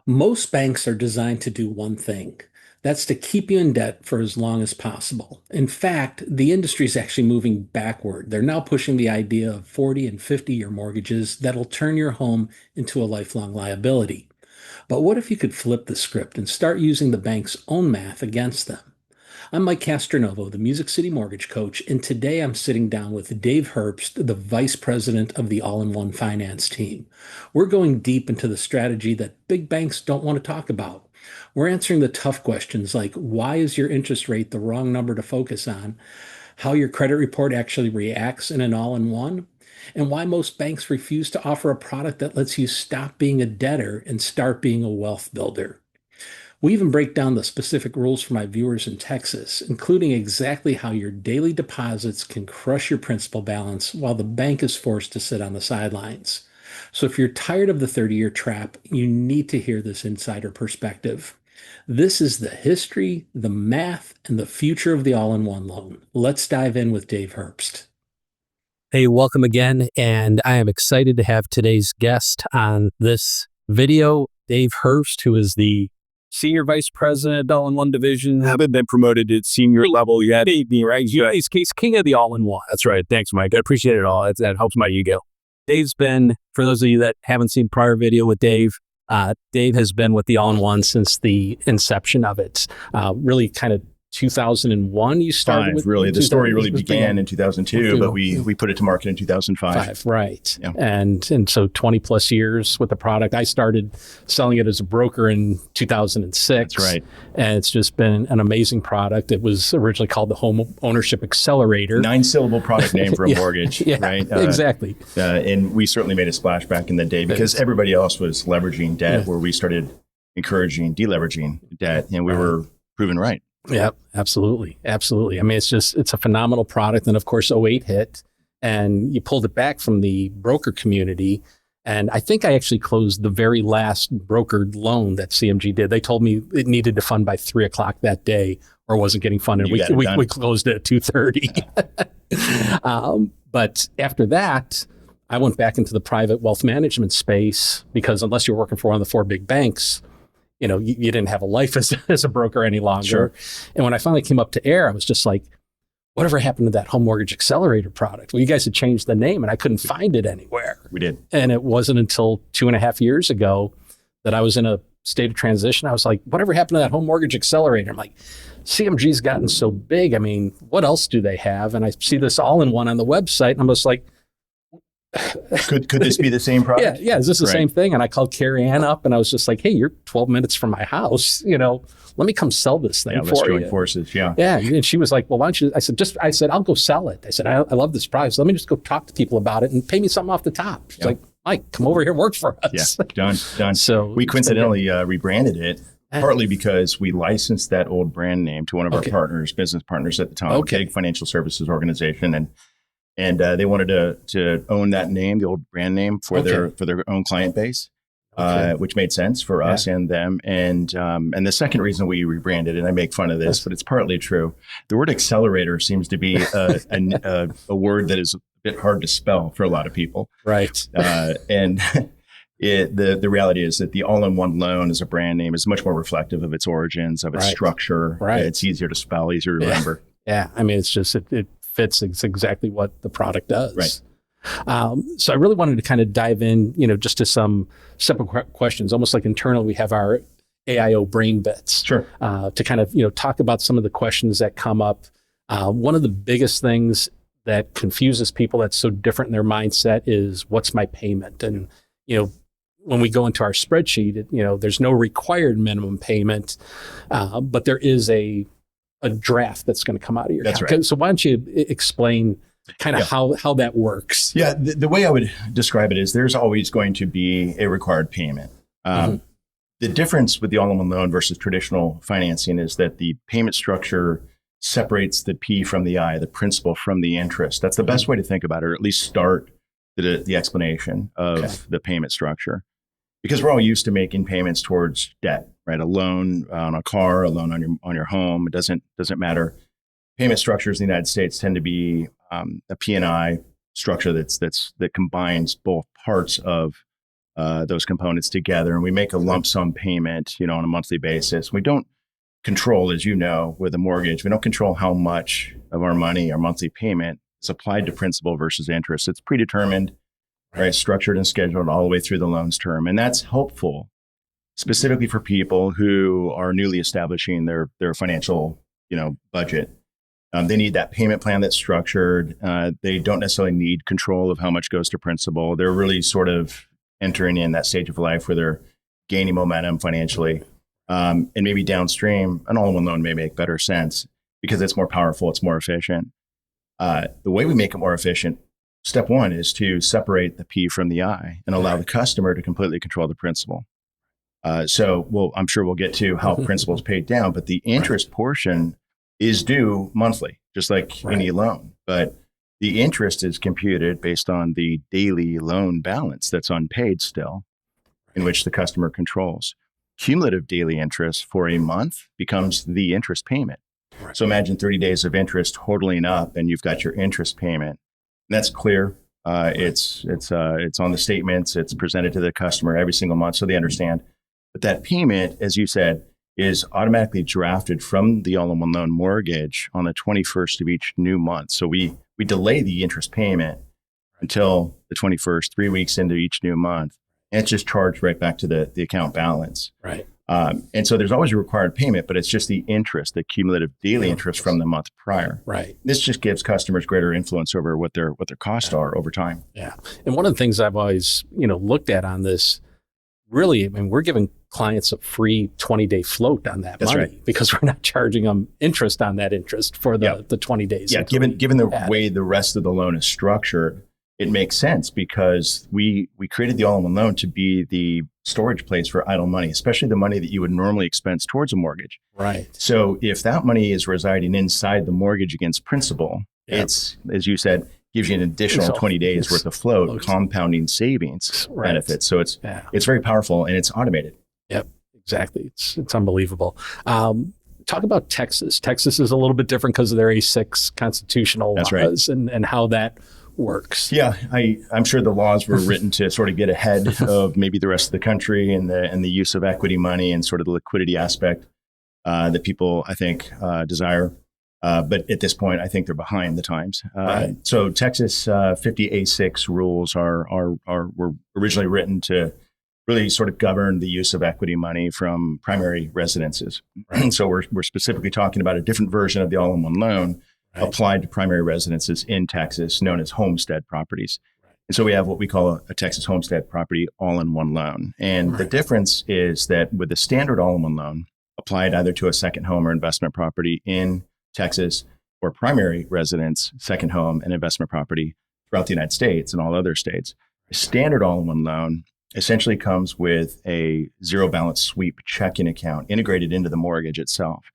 Most banks are designed to do one thing. That's to keep you in debt for as long as possible. In fact, the industry is actually moving backward. They're now pushing the idea of 40 and 50-year mortgages that'll turn your home into a lifelong liability. But what if you could flip the script and start using the bank's own math against them? I'm Mike Castronovo, the Music City Mortgage Coach, and today I'm sitting down with Dave Herbst, the Vice President of the All-in-One Finance team. We're going deep into the strategy that big banks don't want to talk about. We're answering the tough questions like why is your interest rate the wrong number to focus on, how your credit report actually reacts in an all-in-one, and why most banks refuse to offer a product that lets you stop being a debtor and start being a wealth builder. We even break down the specific rules for my viewers in Texas, including exactly how your daily deposits can crush your principal balance while the bank is forced to sit on the sidelines. So if you're tired of the 30-year trap, you need to hear this insider perspective. This is the history, the math, and the future of the all-in-one loan. Let's dive in with Dave Herbst. Hey, welcome again. And I am excited to have today's guest on this video, Dave Herbst, who is the Senior Vice President, All-in-One Division. Haven't been promoted to senior level yet, right? He's king of the All-in-One. That's right. Thanks, Mike. I appreciate it all. That helps my ego. Dave's been, for those of you that haven't seen prior video with Dave, Dave has been with the All-in-One since the inception of it. Really kind of 2001 you started with? Really. The story really began in 2002, but we put it to market in 2005. Right. Yeah. And so 20 plus years with the product. I started selling it as a broker in 2006. That's right. And it's just been an amazing product. It was originally called the Home Ownership Accelerator. 9-syllable product name for a Yeah. mortgage, Yeah, right? Exactly. And we certainly made a splash back in the day because everybody else was leveraging debt where we started encouraging deleveraging debt, and we were proven right. Yeah, absolutely. Absolutely. I mean, it's a phenomenal product. And of course, '08 hit and you pulled it back from the broker community. And I think I actually closed the very last brokered loan that CMG did. They told me it needed to fund by 3:00 that day or wasn't getting funded. We closed it at 2:30. But after that, I went back into the private wealth management space because unless you're working for one of the 4 big banks, you didn't have a life as a broker any longer. Sure. And when I finally came up to air, I was just like, whatever happened to that home mortgage accelerator product? Well, you guys had changed the name and I couldn't find it anywhere. We did. And it wasn't until 2.5 years ago that I was in a state of transition. I was like, whatever happened to that home mortgage accelerator? I'm like, CMG's gotten so big. I mean, what else do they have? And I see this all-in-one on the website and I'm just like, Could this be the same product? Yeah. Is this the same thing? And I called Carrie Ann up and I was just like, hey, you're 12 minutes from my house. Let me come sell this thing for you. Let's join forces. Yeah. Yeah. And she was like, well, why don't you? I said, I'll go sell it. I said, I love this product. So let me just go talk to people about it and pay me something off the top. She's like, Mike, come over here and work for us. Yeah. Done. So we coincidentally rebranded it. Partly because we licensed that old brand name to one of our business partners at the time, big financial services organization. And they wanted to own that name, the old brand name for their own client base, which made sense for us and them. And the second reason we rebranded, and I make fun of this, but it's partly true. The word accelerator seems to be a word that is a bit hard to spell for a lot of people. Right. And the reality is that the all-in-one loan as a brand name is much more reflective of its origins, of its structure. Right. It's easier to spell, easier to remember. Yeah. I mean, it's just, it fits exactly what the product does. Right. So I really wanted to kind of dive in, just to some simple questions, almost like internally we have our AIO brain bits. Sure. To kind of, talk about some of the questions that come up. One of the biggest things that confuses people that's so different in their mindset is what's my payment? And, when we go into our spreadsheet, there's no required minimum payment, but there is a draft that's going to come out of your account. Right. So why don't you explain kind of how that works? Yeah, the way I would describe it is there's always going to be a required payment. The difference with the all-in-one loan versus traditional financing is that the payment structure separates the P from the I, the principal from the interest. That's the best way to think about it, or at least start the explanation of the payment structure. Because we're all used to making payments towards debt, right? A loan on a car, a loan on your home. It doesn't matter. Payment structures in the United States tend to be a P&I structure that combines both parts of those components together, and we make a lump sum payment, on a monthly basis. We don't control, as you know, with a mortgage, we don't control how much of our money, our monthly payment, is applied to principal versus interest. It's predetermined, right, structured and scheduled all the way through the loan's term. And that's helpful specifically for people who are newly establishing their financial, budget. They need that payment plan that's structured. They don't necessarily need control of how much goes to principal. They're really sort of entering in that stage of life where they're gaining momentum financially. And maybe downstream, an all-in-one loan may make better sense because it's more powerful, it's more efficient. The way we make it more efficient, step one is to separate the P from the I and allow the customer to completely control the principal. I'm sure we'll get to how principal is paid down, but the interest portion is due monthly, just like any loan. But the interest is computed based on the daily loan balance that's unpaid still, in which the customer controls. Cumulative daily interest for a month becomes the interest payment. So imagine 30 days of interest totaling up, and you've got your interest payment. And that's clear. It's on the statements. It's presented to the customer every single month, so they understand. But that payment, as you said, is automatically drafted from the all-in-one loan mortgage on the 21st of each new month. So we delay the interest payment until the 21st, 3 weeks into each new month. And it's just charged right back to the account balance. Right. And so there's always a required payment, but it's just the interest, the cumulative daily interest from the month prior. Right. This just gives customers greater influence over what their costs are over time. Yeah. And one of the things I've always, looked at on this, really, we're giving clients a free 20-day float on that money because we're not charging them interest on that interest for the 20 days. Yeah, given the way the rest of the loan is structured, it makes sense because we created the all-in-one loan to be the storage place for idle money, especially the money that you would normally expense towards a mortgage. Right. So if that money is residing inside the mortgage against principal, it's, as you said, gives you an additional 20 days worth of float, compounding savings benefits. So it's very powerful and it's automated. Yep, exactly. It's unbelievable. Talk about Texas. Texas is a little bit different because of their A6 constitutional laws and how that works. Yeah, I'm sure the laws were written to sort of get ahead of maybe the rest of the country and the use of equity money and sort of the liquidity aspect that people, I think, desire. But at this point, I think they're behind the times. So Texas 50A6 rules were originally written to really sort of govern the use of equity money from primary residences. So we're specifically talking about a different version of the all-in-one loan applied to primary residences in Texas, known as homestead properties. And so we have what we call a Texas homestead property all-in-one loan. And the difference is that with the standard all-in-one loan applied either to a second home or investment property in Texas or primary residence, second home and investment property throughout the United States and all other states, a standard all-in-one loan essentially comes with a zero balance sweep checking account integrated into the mortgage itself.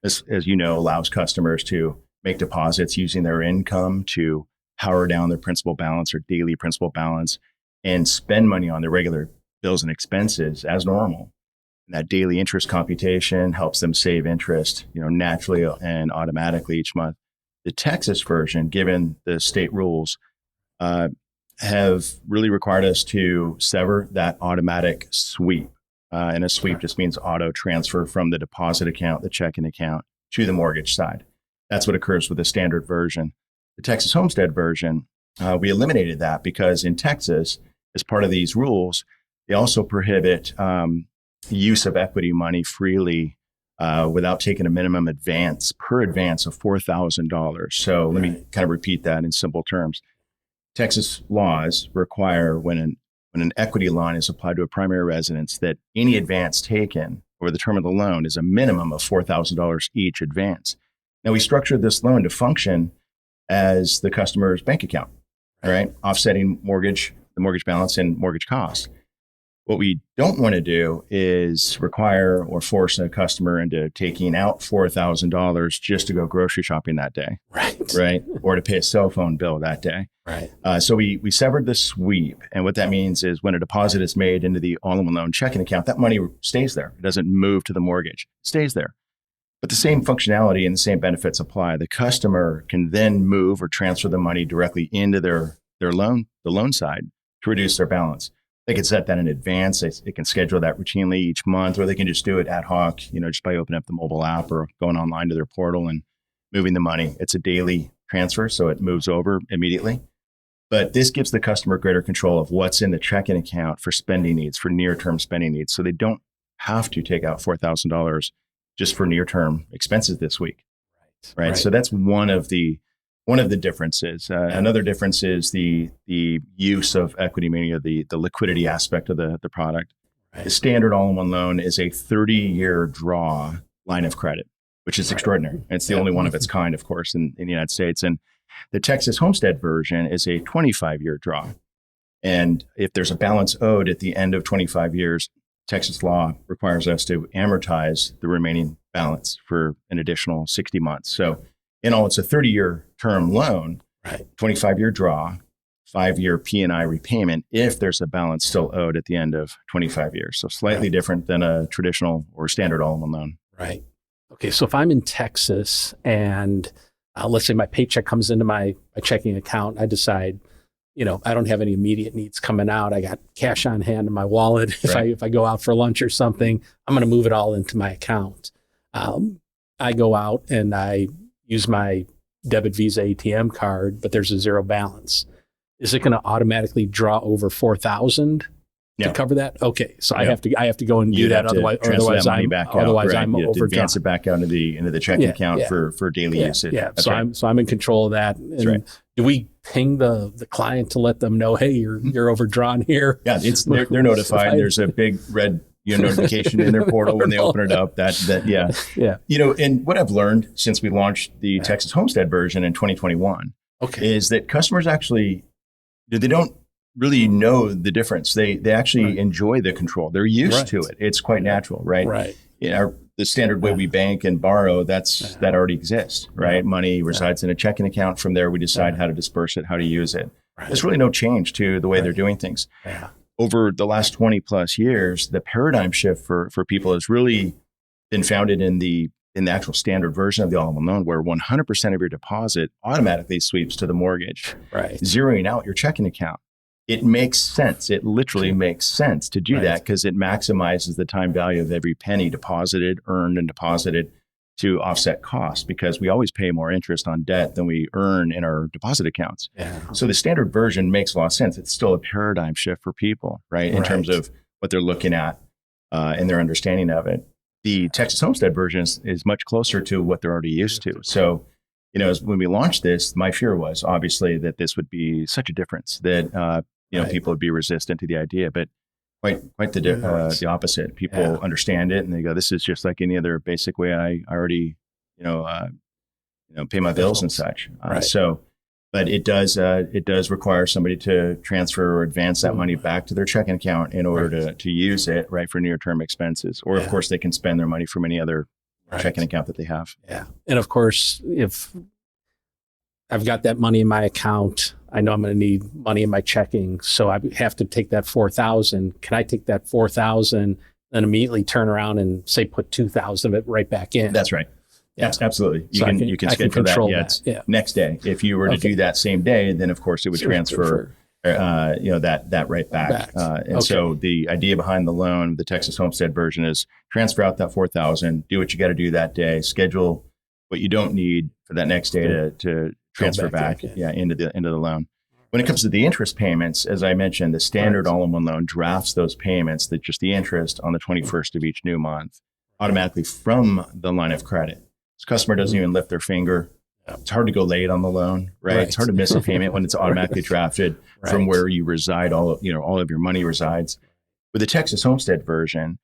This, as you know, allows customers to make deposits using their income to power down their principal balance or daily principal balance and spend money on their regular bills and expenses as normal. And that daily interest computation helps them save interest, naturally and automatically each month. The Texas version, given the state rules, have really required us to sever that automatic sweep. And a sweep just means auto transfer from the deposit account, the checking account, to the mortgage side. That's what occurs with the standard version. The Texas Homestead version, we eliminated that because in Texas, as part of these rules, they also prohibit use of equity money freely without taking a minimum advance of $4,000. So let me kind of repeat that in simple terms. Texas laws require when an equity line is applied to a primary residence that any advance taken over the term of the loan is a minimum of $4,000 each advance. Now, we structured this loan to function as the customer's bank account, right? Offsetting the mortgage balance and mortgage costs. What we don't want to do is require or force a customer into taking out $4,000 just to go grocery shopping that day, right? Or to pay a cell phone bill that day. So we severed the sweep. And what that means is when a deposit is made into the all-in-one loan checking account, that money stays there. It doesn't move to the mortgage. It stays there. But the same functionality and the same benefits apply. The customer can then move or transfer the money directly into their loan, the loan side, to reduce their balance. They can set that in advance. They can schedule that routinely each month, or they can just do it ad hoc, just by opening up the mobile app or going online to their portal and moving the money. It's a daily transfer, so it moves over immediately. But this gives the customer greater control of what's in the checking account for spending needs, for near-term spending needs. So they don't have to take out $4,000 just for near-term expenses this week. Right. So that's one of the differences. Another difference is the use of equity, meaning the liquidity aspect of the product. Right. The standard all-in-one loan is a 30-year draw line of credit, which is extraordinary. And it's the only one of its kind, of course, in the United States. And the Texas Homestead version is a 25-year draw. And if there's a balance owed at the end of 25 years, Texas law requires us to amortize the remaining balance for an additional 60 months. So in all, it's a 30-year term loan, 25-year draw, 5-year P&I repayment if there's a balance still owed at the end of 25 years. So slightly different than a traditional or standard all-in-one loan. Right. Okay. So if I'm in Texas and let's say my paycheck comes into my checking account, I decide, I don't have any immediate needs coming out. I got cash on hand in my wallet. If I go out for lunch or something, I'm going to move it all into my account. I go out and I use my debit Visa ATM card, but there's a zero balance. Is it going to automatically draw over 4,000 to cover that? Okay, so I have to go and do that. Otherwise, I'm overdrawn. Advance it back out into the checking account for daily usage. Yeah, so I'm in control of that. And do we ping the client to let them know, hey, you're overdrawn here? Yeah, they're notified. There's a big red notification in their portal when they open it up. And what I've learned since we launched the Texas Homestead version in 2021 is that customers actually they don't really know the difference. They actually enjoy the control. They're used to it. It's quite natural, right? Right. The standard way we bank and borrow, that already exists, right? Money resides in a checking account. From there, we decide how to disperse it, how to use it. There's really no change to the way they're doing things. Yeah. Over the last 20 plus years, the paradigm shift for people has really been founded in the actual standard version of the all-in-one loan, where 100% of your deposit automatically sweeps to the mortgage, zeroing out your checking account. It makes sense. It literally makes sense to do that because it maximizes the time value of every penny deposited, earned, and deposited to offset costs, because we always pay more interest on debt than we earn in our deposit accounts. Yeah. So the standard version makes a lot of sense. It's still a paradigm shift for people, right? In terms of what they're looking at and their understanding of it. The Texas Homestead version is much closer to what they're already used to. So, when we launched this, my fear was obviously that this would be such a difference that, people would be resistant to the idea, but quite the opposite. People understand it and they go, this is just like any other basic way I already, pay my bills and such. But it does require somebody to transfer or advance that money back to their checking account in order to use it, for near-term expenses. Or of course they can spend their money from any other checking account that they have. Yeah. And of course, if I've got that money in my account, I know I'm going to need money in my checking. So I have to take that 4,000. Can I take that 4,000 and immediately turn around and say, put 2,000 of it right back in? That's right. Yeah, absolutely. You can schedule that. Next day. If you were to do that same day, then of course it would transfer that right back. So the idea behind the loan, the Texas Homestead version, is transfer out that 4,000, do what you got to do that day, schedule what you don't need for that next day to transfer back into the loan. When it comes to the interest payments, as I mentioned, the standard all-in-one loan drafts those payments, that just the interest on the 21st of each new month, automatically from the line of credit. This customer doesn't even lift their finger. It's hard to go late on the loan, right? It's hard to miss a payment when it's automatically drafted from where you reside. All of your money resides. With the Texas Homestead version,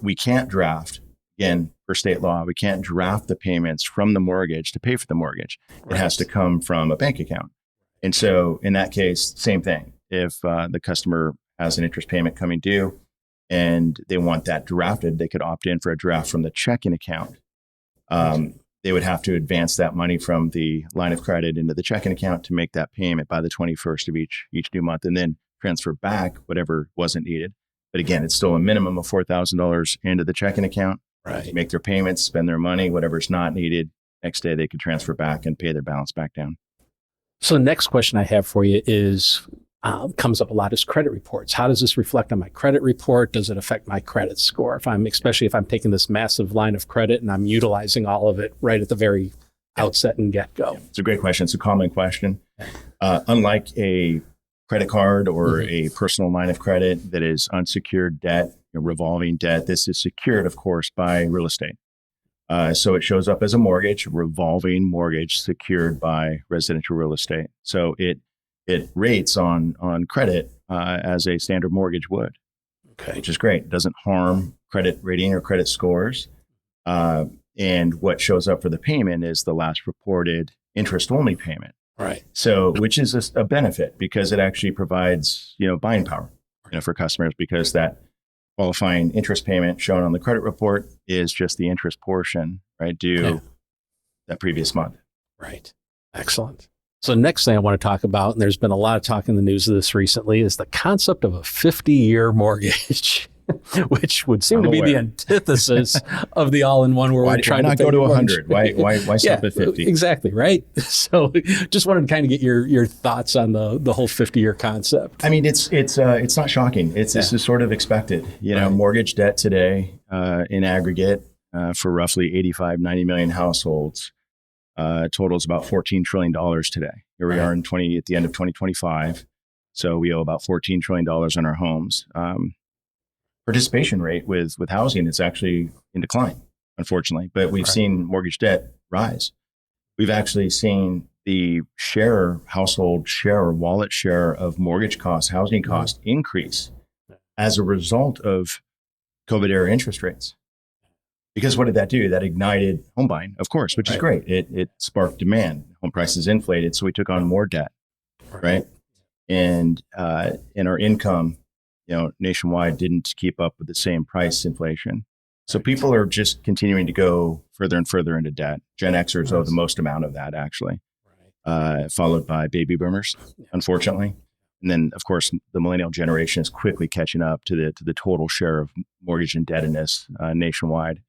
we can't draft. Again, per state law, we can't draft the payments from the mortgage to pay for the mortgage. It has to come from a bank account. And so in that case, same thing. If the customer has an interest payment coming due and they want that drafted, they could opt in for a draft from the checking account. They would have to advance that money from the line of credit into the checking account to make that payment by the 21st of each new month, and then transfer back whatever wasn't needed. But again, it's still a minimum of $4,000 into the checking account. Make their payments, spend their money, whatever's not needed. Next day, they could transfer back and pay their balance back down. So the next question I have for you is, comes up a lot is credit reports. How does this reflect on my credit report? Does it affect my credit score? Especially if I'm taking this massive line of credit and I'm utilizing all of it right at the very outset and get-go. It's a great question. It's a common question. Unlike a credit card or a personal line of credit that is unsecured debt, revolving debt, this is secured, of course, by real estate. So it shows up as a mortgage, revolving mortgage secured by residential real estate. So it rates on credit as a standard mortgage would, which is great. It doesn't harm credit rating or credit scores. And what shows up for the payment is the last reported interest-only payment. Right. So, which is a benefit because it actually provides, buying power, for customers, because that qualifying interest payment shown on the credit report is just the interest portion, right, due that previous month. Right. Excellent. So next thing I want to talk about, and there's been a lot of talk in the news of this recently, is the concept of a 50-year mortgage, which would seem to be the antithesis of the all-in-one where we're trying not to go to 100. Why stop at 50? Exactly, right? So just wanted to kind of get your thoughts on the whole 50-year concept. I mean, it's not shocking. This is sort of expected. Mortgage debt today in aggregate for roughly 85, 90 million households totals about $14 trillion today. Here we are at the end of 2025. So we owe about $14 trillion on our homes. Participation rate with housing is actually in decline, unfortunately, but we've seen mortgage debt rise. We've actually seen the household share or wallet share of mortgage costs, housing costs increase as a result of COVID era interest rates. Because what did that do? That ignited home buying, of course, which is great. It sparked demand. Home prices inflated, so we took on more debt, right? And our income, nationwide didn't keep up with the same price inflation. So people are just continuing to go further and further into debt. Gen Xers owe the most amount of that, actually, followed by baby boomers, unfortunately. And then, of course, the millennial generation is quickly catching up to the total share of mortgage indebtedness nationwide.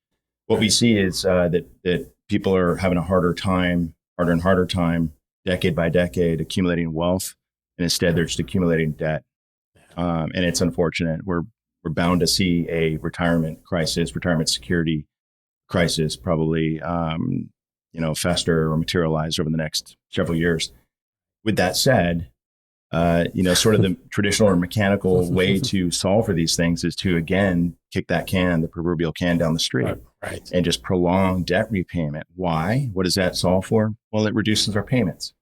What we see is that people are having a harder and harder time, decade by decade, accumulating wealth, and instead they're just accumulating debt. And it's unfortunate. We're bound to see a retirement security crisis, probably, fester or materialize over the next several years. With that said, sort of the traditional or mechanical way to solve for these things is to, again, kick the proverbial can down the street and just prolong debt repayment. Why? What does that solve for? Well, it reduces our payments.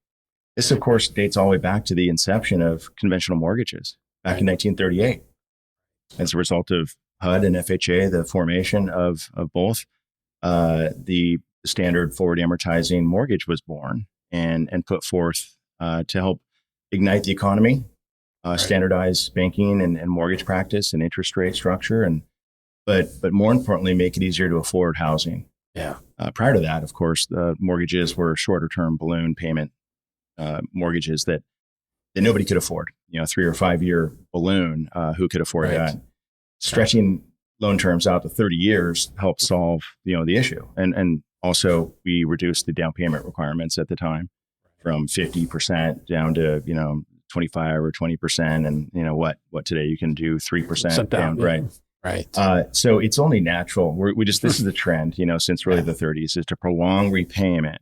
This, of course, dates all the way back to the inception of conventional mortgages back in 1938. As a result of HUD and FHA, the formation of both, the standard forward amortizing mortgage was born and put forth to help ignite the economy, standardize banking and mortgage practice and interest rate structure, but more importantly, make it easier to afford housing. Prior to that, of course, the mortgages were shorter term balloon payment mortgages that nobody could afford. 3 or 5 year balloon, who could afford that? Stretching loan terms out to 30 years helped solve the issue, and also we reduced the down payment requirements at the time from 50% down to 25 or 20%, and what today you can do 3% down, right? So it's only natural. This is the trend, since really the 30s, is to prolong repayment,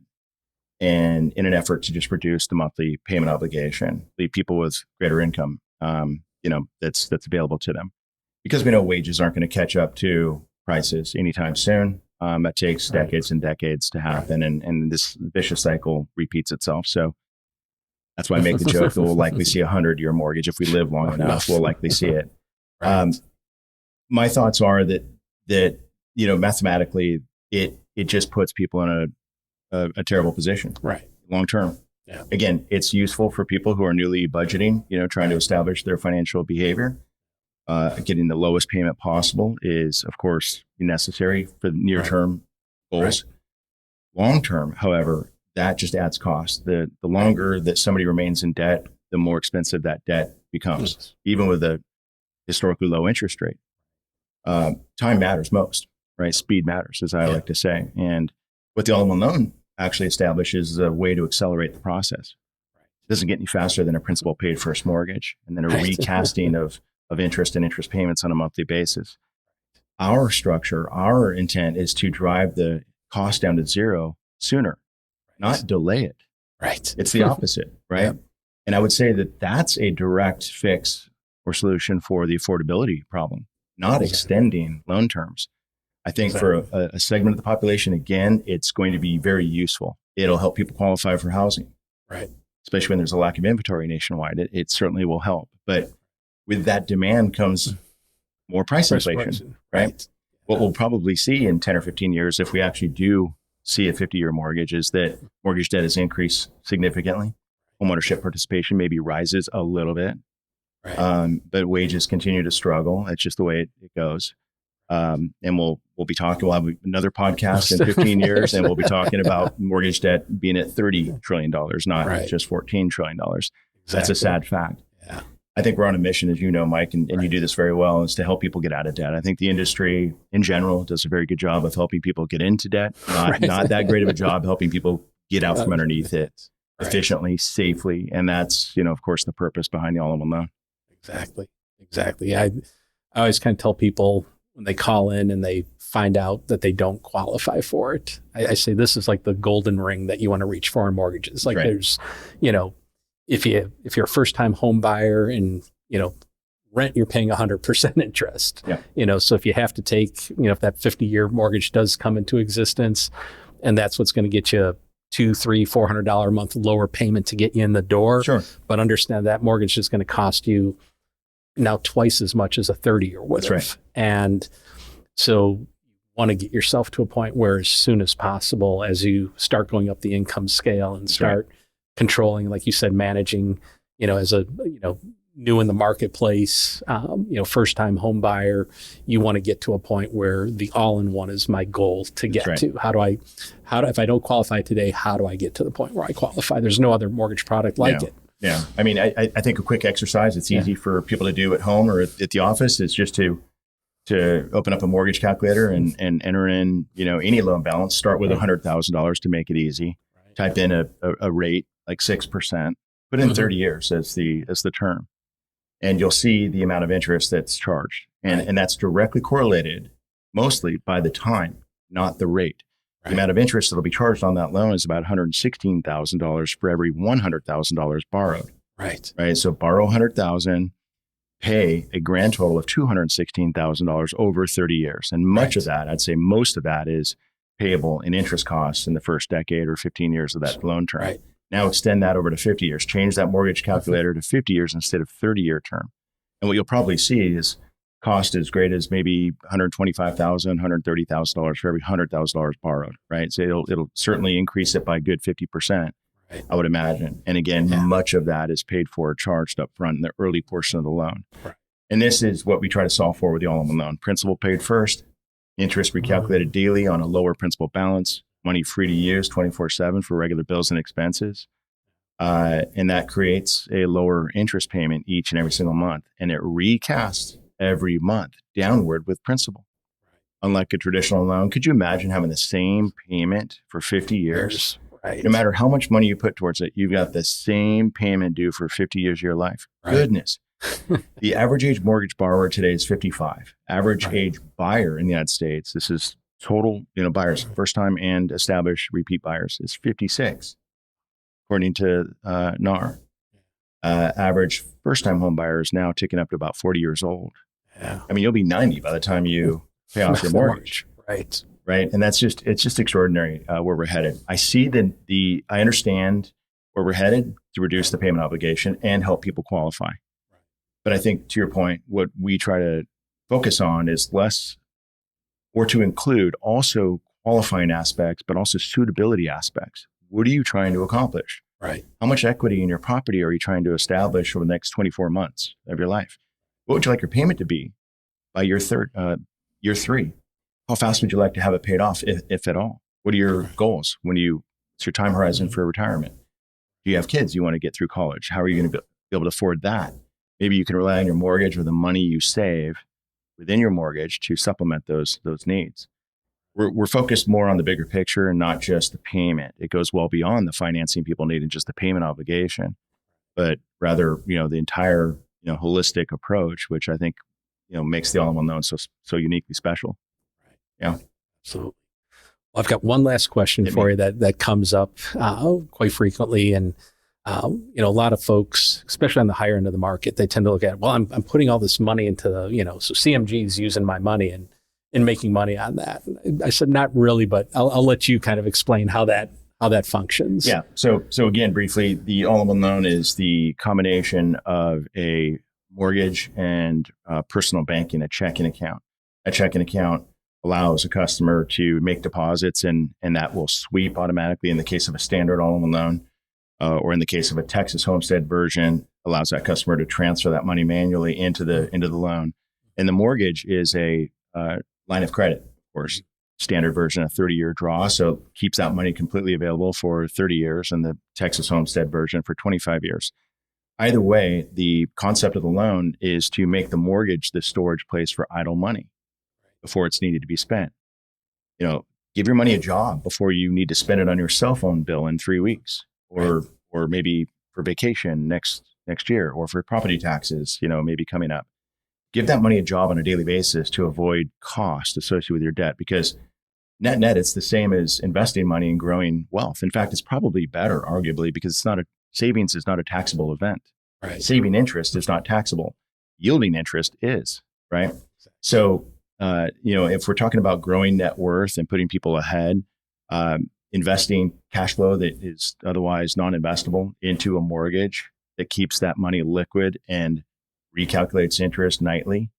and in an effort to just reduce the monthly payment obligation, leave people with greater income, that's available to them, because we know wages aren't going to catch up to prices anytime soon. That takes decades and decades to happen, and this vicious cycle repeats itself. So that's why I make the joke that we'll likely see a 100-year mortgage if we live long enough. We'll likely see it. My thoughts are that mathematically it just puts people in a terrible position, long term. Again, it's useful for people who are newly budgeting, trying to establish their financial behavior. Getting the lowest payment possible is, of course, necessary for near-term goals. Long-term, however, that just adds cost. The longer that somebody remains in debt, the more expensive that debt becomes, even with a historically low interest rate. Time matters most, right? Speed matters, as I like to say. And what the all-in-one loan actually establishes is a way to accelerate the process. It doesn't get any faster than a principal paid first mortgage and then a recasting of interest and interest payments on a monthly basis. Our structure, our intent is to drive the cost down to zero sooner, not delay it. Right. It's the opposite, right? Yep. And I would say that that's a direct fix or solution for the affordability problem, not extending loan terms. I think for a segment of the population, again, it's going to be very useful. It'll help people qualify for housing, right? Especially when there's a lack of inventory nationwide. It certainly will help. But with that demand comes more price inflation, right? What we'll probably see in 10 or 15 years, if we actually do see a 50-year mortgage, is that mortgage debt has increased significantly. Homeownership participation maybe rises a little bit, but wages continue to struggle. It's just the way it goes. And we'll be talking, we'll have another podcast in 15 years, and we'll be talking about mortgage debt being at $30 trillion, not just $14 trillion. That's a sad fact. Yeah. I think we're on a mission, as you know, Mike, and you do this very well, is to help people get out of debt. I think the industry in general does a very good job of helping people get into debt, not that great of a job helping people get out from underneath it efficiently, safely. And that's, of course, the purpose behind the all-in-one loan. Exactly. I always kind of tell people when they call in and they find out that they don't qualify for it, I say this is like the golden ring that you want to reach for in mortgages. Like there's, if you're a first-time home buyer and, rent, you're paying 100% interest, so if you have to take, if that 50-year mortgage does come into existence, and that's what's going to get you $200, $300, $400 a month lower payment to get you in the door. Sure. But understand that mortgage is going to cost you now twice as much as a 30-year would have. That's right. And so you want to get yourself to a point where as soon as possible, as you start going up the income scale and start controlling, like you said, managing, as a, new in the marketplace, first time home buyer, you want to get to a point where the all-in-one is my goal to get to. If I don't qualify today, how do I get to the point where I qualify? There's no other mortgage product like it. Yeah. I mean, I think a quick exercise, it's easy for people to do at home or at the office, is just to open up a mortgage calculator and enter in, any loan balance, start with $100,000 to make it easy. Type in a rate like 6%, put in 30 years as the term. And you'll see the amount of interest that's charged. And that's directly correlated mostly by the time, not the rate. The amount of interest that'll be charged on that loan is about $116,000 for every $100,000 borrowed. Right. So borrow $100,000, pay a grand total of $216,000 over 30 years. And much of that, I'd say most of that, is payable in interest costs in the first decade or 15 years of that loan term. Now extend that over to 50 years. Change that mortgage calculator to 50 years instead of 30-year term. And what you'll probably see is cost as great as maybe $125,000, $130,000 for every $100,000 borrowed, right? So it'll certainly increase it by a good 50%, I would imagine. And again, much of that is paid for, charged up front in the early portion of the loan. And this is what we try to solve for with the all-in-one loan. Principal paid first, interest recalculated daily on a lower principal balance, money free to use 24/7 for regular bills and expenses. And that creates a lower interest payment each and every single month. And it recasts every month downward with principal. Unlike a traditional loan, could you imagine having the same payment for 50 years? No matter how much money you put towards it, you've got the same payment due for 50 years of your life. Goodness. The average age mortgage borrower today is 55. Average age buyer in the United States, this is total, buyers, first time and established repeat buyers, is 56, according to NAR. Average first time home buyer is now ticking up to about 40 years old. I mean, you'll be 90 by the time you pay off your mortgage. Right. And it's just extraordinary where we're headed. I see I understand where we're headed to reduce the payment obligation and help people qualify. But I think, to your point, what we try to focus on is less, or to include also qualifying aspects, but also suitability aspects. What are you trying to accomplish? How much equity in your property are you trying to establish over the next 24 months of your life? What would you like your payment to be by year 3? How fast would you like to have it paid off, if at all? What are your goals? What's your time horizon for retirement? Do you have kids you want to get through college? How are you going to be able to afford that? Maybe you can rely on your mortgage or the money you save within your mortgage to supplement those needs. We're focused more on the bigger picture and not just the payment. It goes well beyond the financing people need and just the payment obligation. but rather, the entire, holistic approach, which I think, makes the all-in-one loan so uniquely special. Right. Yeah. Absolutely. Well, I've got one last question for you that comes up quite frequently. And, a lot of folks, especially on the higher end of the market, they tend to look at, well, I'm putting all this money into so CMG is using my money and making money on that. I said, not really, but I'll let you kind of explain how that functions. Yeah. So again, briefly, the all-in-one loan is the combination of a mortgage and personal banking, a checking account. A checking account allows a customer to make deposits, and that will sweep automatically in the case of a standard all-in-one loan, or in the case of a Texas Homestead version, allows that customer to transfer that money manually into the loan. And the mortgage is a line of credit, of course. Standard version, a 30-year draw, so keeps that money completely available for 30 years, and the Texas Homestead version for 25 years. Either way, the concept of the loan is to make the mortgage the storage place for idle money before it's needed to be spent. Give your money a job before you need to spend it on your cell phone bill in 3 weeks, or maybe for vacation next year, or for property taxes, maybe coming up. Give that money a job on a daily basis to avoid cost associated with your debt, because net, it's the same as investing money and growing wealth. In fact, it's probably better, arguably, because savings is not a taxable event. Right. Saving interest is not taxable. Yielding interest is, right? So, if we're talking about growing net worth and putting people ahead, investing cash flow that is otherwise non-investable into a mortgage that keeps that money liquid and recalculates interest nightly,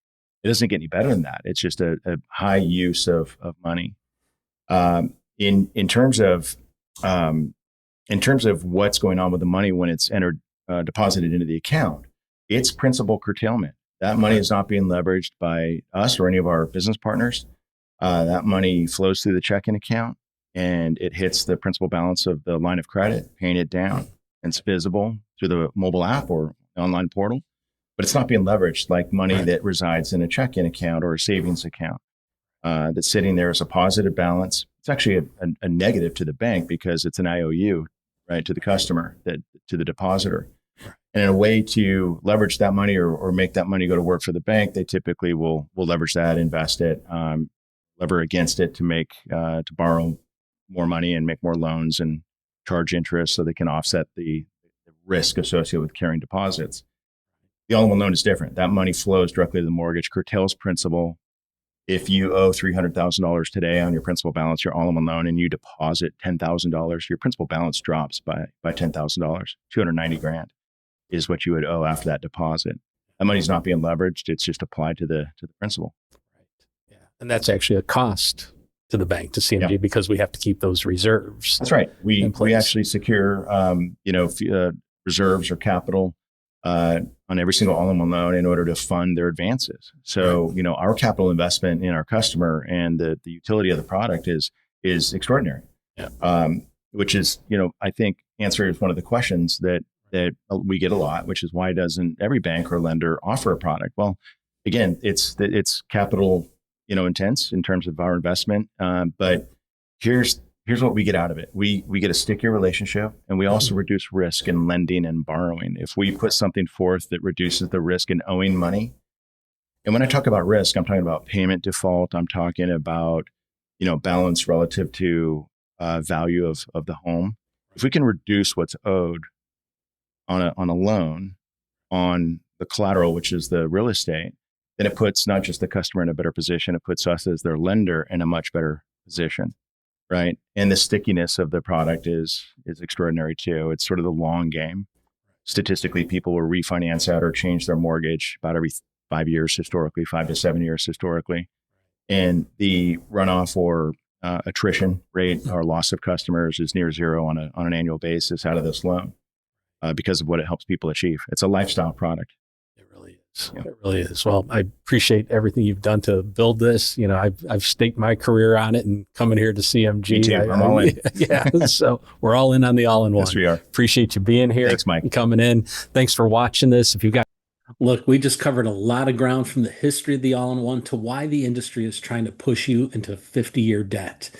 it doesn't get any better than that. It's just a high use of money. In terms of what's going on with the money when it's entered, deposited into the account, it's principal curtailment. That money is not being leveraged by us or any of our business partners. That money flows through the checking account and it hits the principal balance of the line of credit, paying it down. And it's visible through the mobile app or online portal, but it's not being leveraged like money that resides in a checking account or a savings account. That's sitting there as a positive balance. It's actually a negative to the bank because it's an IOU, right, to the customer, to the depositor. And in a way to leverage that money or make that money go to work for the bank, they typically will leverage that, invest it, lever against it to borrow more money and make more loans and charge interest so they can offset the risk associated with carrying deposits. The all-in-one loan is different. That money flows directly to the mortgage, curtails principal. If you owe $300,000 today on your principal balance, your all-in-one loan, and you deposit $10,000, your principal balance drops by $10,000. $290,000 is what you would owe after that deposit. That money's not being leveraged; it's just applied to the principal. Right. Yeah, and that's actually a cost to the bank, to CMG, because we have to keep those reserves. That's right. We actually secure reserves or capital on every single all-in-one loan in order to fund their advances. So, our capital investment in our customer and the utility of the product is extraordinary. Yeah. Which is, I think answers one of the questions that we get a lot, which is why doesn't every bank or lender offer a product? Well, again, it's capital, intense in terms of our investment. But here's what we get out of it. We get a stickier relationship, and we also reduce risk in lending and borrowing. If we put something forth that reduces the risk in owing money, and when I talk about risk, I'm talking about payment default. I'm talking about, balance relative to value of the home. If we can reduce what's owed on a loan on the collateral, which is the real estate, then it puts not just the customer in a better position, it puts us as their lender in a much better position. Right. And the stickiness of the product is extraordinary too. It's sort of the long game. Statistically, people will refinance out or change their mortgage about every 5 years historically, 5 to 7 years historically. And the runoff or attrition rate or loss of customers is near zero on an annual basis out of this loan because of what it helps people achieve. It's a lifestyle product. It really is. Yeah. It really is. Well, I appreciate everything you've done to build this. I've staked my career on it and coming here to CMG. Me too. I'm all in. Yeah. So we're all in on the all-in-one. Yes, we are. Appreciate you being here. Thanks, Mike. And coming in. Thanks for watching this. If you've got Look, we just covered a lot of ground from the history of the all-in-one to why the industry is trying to push you into 50-year debt.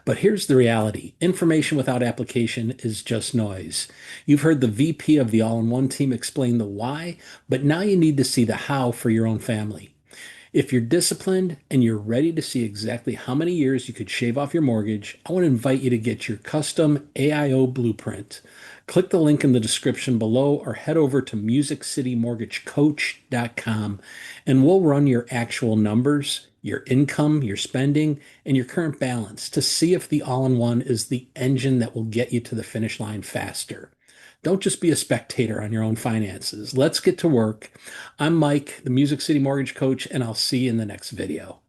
But here's the reality. Information without application is just noise. You've heard the VP of the all-in-one team explain the why, but now you need to see the how for your own family. If you're disciplined and you're ready to see exactly how many years you could shave off your mortgage, I want to invite you to get your custom AIO blueprint. Click the link in the description below or head over to musiccitymortgagecoach.com and we'll run your actual numbers, your income, your spending, and your current balance to see if the all-in-one is the engine that will get you to the finish line faster. Don't just be a spectator on your own finances. Let's get to work. I'm Mike, the Music City Mortgage Coach, and I'll see you in the next video.